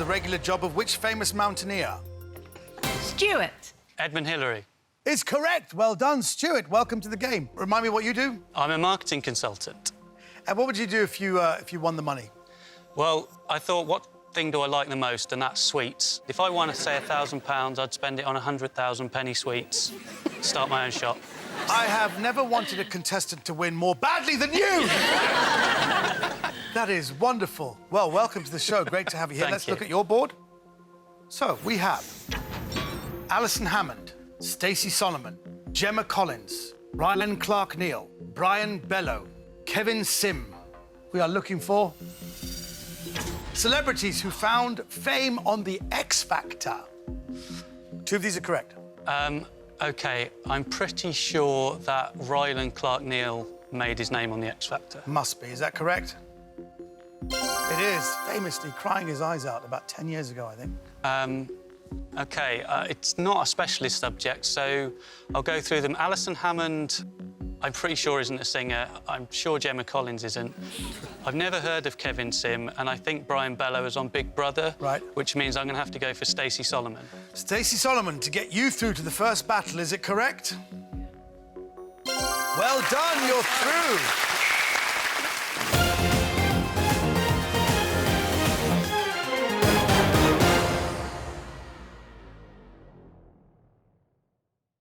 the regular job of which famous mountaineer? Stuart. Edmund Hillary. Is correct. Well done, Stuart. Welcome to the game. Remind me what you do? I'm a marketing consultant. And what would you do if you won the money? Well, I thought, what thing do I like the most? And that's sweets. If I won, say, £1,000, I'd spend it on 100,000 penny sweets. Start my own shop. I have never wanted a contestant to win more badly than you! That is wonderful. Well, welcome to the show. Great to have you here. Let's look at your board. So, we have Alison Hammond, Stacey Solomon, Gemma Collins, Ryan Clark-Neal, Brian Bello, Kevin Sim. We are looking for celebrities who found fame on the X Factor. 2 of these are correct. OK, I'm pretty sure that Rylan Clark-Neal made his name on the X Factor. Must be. Is that correct? It is. Famously crying his eyes out about 10 years ago, I think. OK, it's not a specialist subject, so I'll go through them. Alison Hammond, I'm pretty sure isn't a singer. I'm sure Gemma Collins isn't. I've never heard of Kevin Sim, and I think Brian Bello is on Big Brother. Right. Which means I'm going to have to go for Stacey Solomon. Stacey Solomon, to get you through to the first battle, is it correct? Well done, you're through.